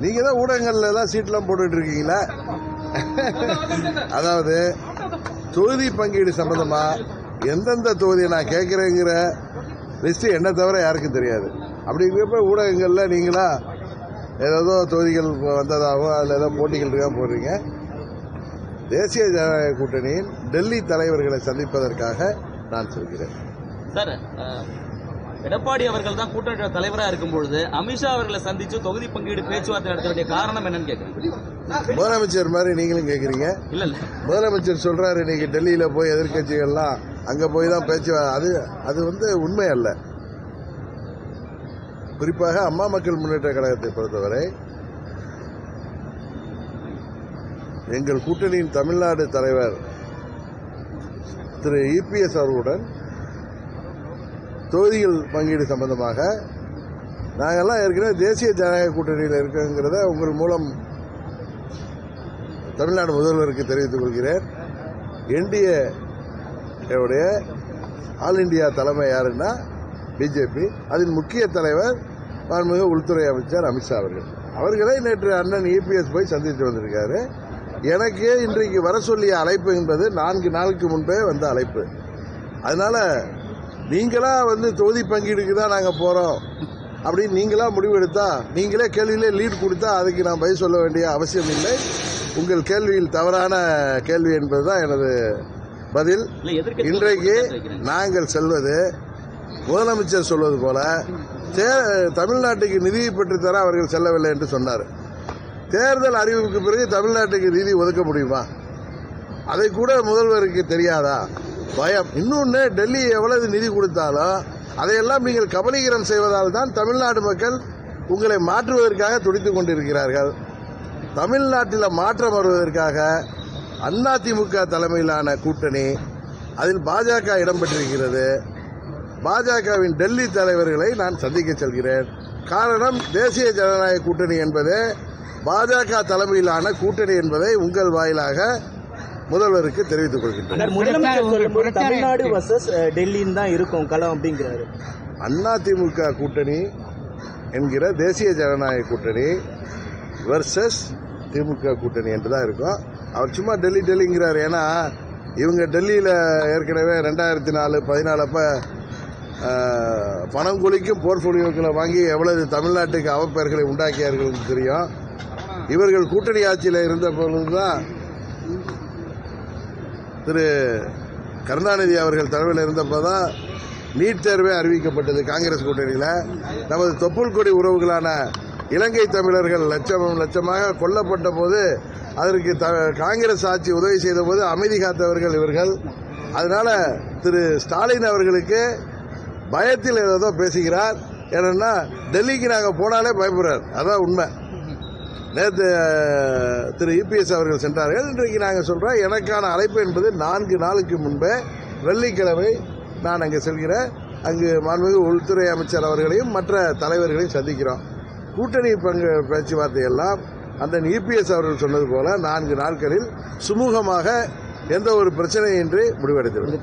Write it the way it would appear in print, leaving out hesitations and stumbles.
நீங்க தான் ஊடகங்கள்ல எல்லாம் சீட்லாம் போட்டுட்டு இருக்கீங்களா? அதாவது தொகுதி பங்கீடு சம்பந்தமா எந்தெந்த தொகுதியை நான் கேட்கிறேங்கிற லிஸ்ட் என்ன தவிர யாருக்கும் தெரியாது. அப்படிங்கிறப்ப ஊடகங்கள்ல நீங்களா ஏதோ தொகுதிகள் வந்ததாகவும் அதில் ஏதோ போட்டிகள் இருக்கா போடுறீங்க. தேசிய ஜனநாயக கூட்டணியின் டெல்லி தலைவர்களை சந்திப்பதற்காக நான் சொல்கிறேன். சார், எடப்பாடி அவர்கள் தான் கூட்டணி தலைவராக இருக்கும் பொழுது அமித்ஷா அவர்களை சந்திச்சு தொகுதி பங்கீடு பேச்சுவார்த்தை நடத்த வேண்டிய காரணம் என்னன்னு கேட்குறீங்க. முதலமைச்சர் மாதிரி நீங்களும் கேட்குறீங்க. இல்ல இல்ல, முதலமைச்சர் சொல்றாரு இன்னைக்கு டெல்லியில போய் எதிர்கட்சிகள்லாம் அங்க போய் தான் பேச்சு. அது உண்மை அல்ல. குறிப்பாக அம்மா மக்கள் முன்னேற்ற கழகத்தை பொறுத்தவரை எங்கள் கூட்டணியின் தமிழ்நாடு தலைவர் திரு இபிஎஸ் அவர்களுடன் தொகுதிகள் பங்கீடு சம்பந்தமாக நாங்கள்லாம் ஏற்கனவே தேசிய ஜனநாயக கூட்டணியில் இருக்குங்கிறத உங்கள் மூலம் தமிழ்நாடு முதல்வருக்கு தெரிவித்துக் கொள்கிறேன். என்டிஏ உடைய ஆல் இண்டியா தலைமை யாருன்னா பிஜேபி. அதன் முக்கிய தலைவர் மாண்புமிகு உள்துறை அமைச்சர் அமித்ஷா அவர்களை நேற்று அண்ணன் இபிஎஸ் போய் சந்தித்து வந்திருக்காரு. எனக்கு இன்றைக்கு வர சொல்லிய அழைப்பு என்பது 4 நாளுக்கு முன்பே வந்த அழைப்பு. அதனால நீங்களா தொகுதி பங்கீடுக்கு தான் நாங்கள் போறோம் அப்படின்னு நீங்களா முடிவெடுத்தா, நீங்களே கேள்வியிலே லீட் கொடுத்தா அதுக்கு நான் பதில் சொல்ல வேண்டிய அவசியம் இல்லை. உங்கள் கேள்வியில் தவறான கேள்வி என்பதுதான் எனது பதில். இன்றைக்கு நாங்கள் செல்வது முதலமைச்சர் சொல்வது போல தமிழ்நாட்டுக்கு நிதி பெற்றுத்தர அவர்கள் செல்லவில்லை என்று சொன்னார். தேர்தல் அறிவிப்புக்கு பிறகு தமிழ்நாட்டுக்கு நிதி ஒதுக்க முடியுமா? அதை கூட முதல்வருக்கு தெரியாதா? பயம். இன்னொன்று, டெல்லி எவ்வளவு நிதி கொடுத்தாலும் அதையெல்லாம் நீங்கள் கபலீகரம் செய்வதால் தான் தமிழ்நாடு மக்கள் உங்களை மாற்றுவதற்காக துடித்துக் கொண்டிருக்கிறார்கள். தமிழ்நாட்டில் மாற்றம் வருவதற்காக அதிமுக தலைமையிலான கூட்டணி, அதில் பாஜக இடம்பெற்றிருக்கிறது. பாஜகவின் டெல்லி தலைவர்களை நான் சந்திக்க செல்கிறேன். காரணம், தேசிய ஜனநாயக கூட்டணி என்பது பாஜக தலைமையிலான கூட்டணி என்பதை உங்கள் வாயிலாக முதல்வருக்கு தெரிவித்துக் கொள்கின்றனர். தமிழ்நாடு வர்சஸ் டெல்லின்னு தான் இருக்கும் களம் அப்படிங்கிறாரு. அதிமுக கூட்டணி என்கிற தேசிய ஜனநாயக கூட்டணி வர்சஸ் திமுக கூட்டணி என்றுதான் இருக்கும். அவர் சும்மா டெல்லிங்கிறார். ஏன்னா இவங்க டெல்லியில் ஏற்கனவே 2014 அப்ப பணம் குளிக்கும் போர்ட்போலியோக்களை வாங்கி எவ்வளவு தமிழ்நாட்டுக்கு அவப்பெயர்களை உண்டாக்கியார்கள் தெரியும். இவர்கள் கூட்டணி ஆட்சியில் இருந்த பொழுதுதான் திரு கருணாநிதி அவர்கள் தலைமையில் இருந்தப்போதான் நீட் தேர்வே அறிவிக்கப்பட்டது. காங்கிரஸ் கூட்டணியில் நமது தொப்புள் கொடி உறவுகளான இலங்கை தமிழர்கள் லட்சமாக கொல்லப்பட்ட போது அதற்கு காங்கிரஸ் ஆட்சி உதவி செய்த போது அமைதி காத்தவர்கள் இவர்கள். அதனால திரு ஸ்டாலின் அவர்களுக்கு பயத்தில் ஏதோ பேசுகிறார். ஏன்னா டெல்லிக்கு நாங்கள் போனாலே பயப்படுறார். அதான் உண்மை. நேற்று திரு இபிஎஸ் அவர்கள் சென்றார்கள். இன்றைக்கு நாங்கள் சொல்றோம், எனக்கான அழைப்பு என்பது 4 நாளுக்கு முன்பே வெள்ளிக்கிழமை நான் அங்கே செல்கிறேன். அங்கு மாண்புமிகு உள்துறை அமைச்சர் அவர்களையும் மற்ற தலைவர்களையும் சந்திக்கிறோம். கூட்டணி பேச்சுவார்த்தை எல்லாம் அந்த இபிஎஸ் அவர்கள் சொன்னது போல 4 நாட்களில் சுமூகமாக எந்த ஒரு பிரச்சனையின்றி முடிவடைந்துள்ளது.